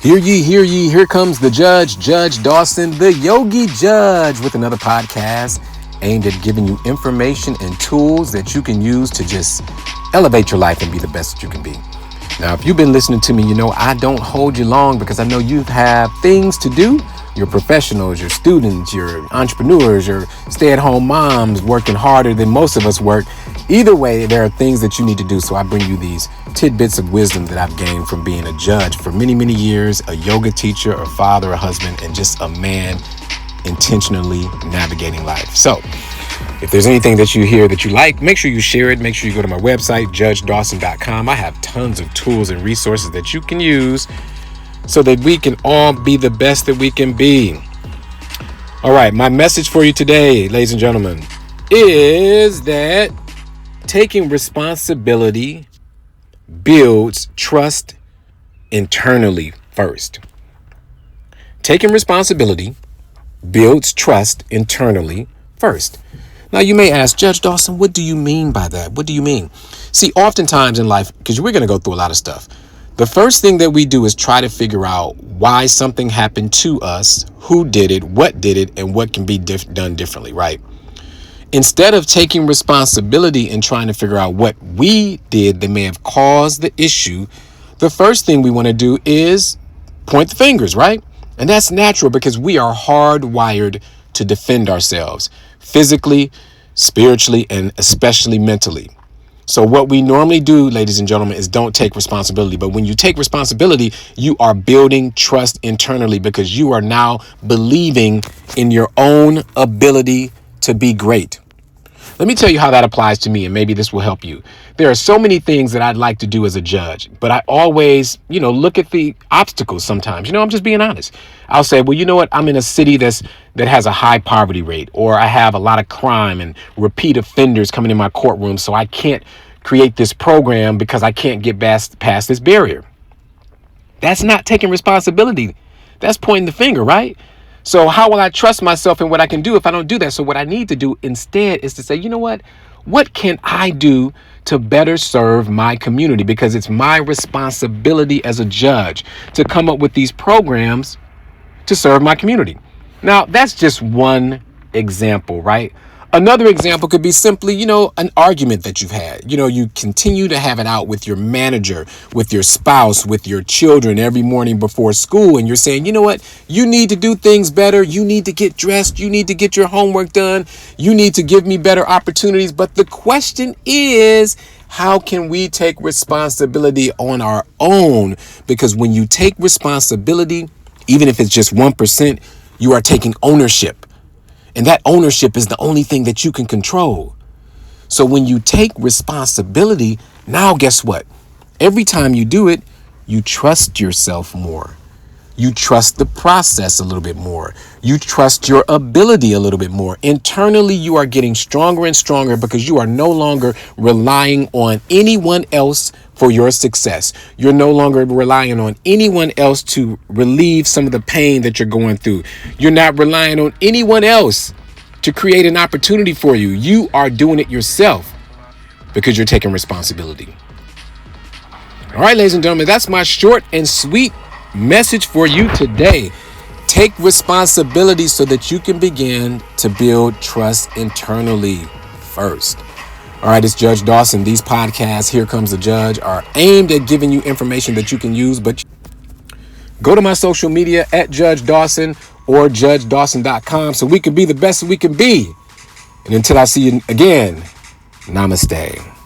Hear ye, hear ye, here comes the judge, Judge Dawson, the Yogi Judge, with another podcast aimed at giving you information and tools that you can use to just elevate your life and be the best that you can be. Now, if you've been listening to me, you know I don't hold you long because I know you have things to do. You're professionals, you're students, you're entrepreneurs, you're stay-at-home moms working harder than most of us work. Either way, there are things that you need to do. So I bring you these tidbits of wisdom that I've gained from being a judge for many, many years, a yoga teacher, a father, a husband, and just a man intentionally navigating life. So if there's anything that you hear that you like, make sure you share it. Make sure you go to my website, judgedawson.com. I have tons of tools and resources that you can use so that we can all be the best that we can be. All right, my message for you today, ladies and gentlemen, is that taking responsibility builds trust internally first. Taking responsibility builds trust internally first. Now, you may ask, Judge Dawson, what do you mean by that? What do you mean? See, oftentimes in life, because we're going to go through a lot of stuff, the first thing that we do is try to figure out why something happened to us, who did it, and what can be done differently, right? Instead of taking responsibility and trying to figure out what we did that may have caused the issue, the first thing we want to do is point the fingers, right? And that's natural because we are hardwired to defend ourselves physically, spiritually, and especially mentally. So what we normally do, ladies and gentlemen, is don't take responsibility. But when you take responsibility, you are building trust internally because you are now believing in your own ability to be great. Let me tell you how that applies to me, and maybe this will help you. There are so many things that I'd like to do as a judge, but I always, look at the obstacles sometimes. I'm just being honest. I'll say, well, you know what? I'm in a city that has a high poverty rate, or I have a lot of crime and repeat offenders coming in my courtroom, so I can't create this program because I can't get past this barrier. That's not taking responsibility. That's pointing the finger, right? So how will I trust myself in what I can do if I don't do that? So what I need to do instead is to say, you know what can I do to better serve my community? Because it's my responsibility as a judge to come up with these programs to serve my community. Now, that's just one example, right? Another example could be simply, an argument that you've had. You continue to have it out with your manager, with your spouse, with your children every morning before school. And you're saying, you know what? You need to do things better. You need to get dressed. You need to get your homework done. You need to give me better opportunities. But the question is, how can we take responsibility on our own? Because when you take responsibility, even if it's just 1%, you are taking ownership. And that ownership is the only thing that you can control. So when you take responsibility, now guess what? Every time you do it, you trust yourself more. You trust the process a little bit more. You trust your ability a little bit more. Internally, you are getting stronger and stronger because you are no longer relying on anyone else for your success. You're no longer relying on anyone else to relieve some of the pain that you're going through. You're not relying on anyone else to create an opportunity for you. You are doing it yourself because you're taking responsibility. All right, ladies and gentlemen, that's my short and sweet message for you today. Take responsibility so that you can begin to build trust internally first. All right, it's Judge Dawson. These podcasts, Here Comes the Judge, are aimed at giving you information that you can use, but go to my social media at Judge Dawson or judgedawson.com so we can be the best we can be. And until I see you again, namaste.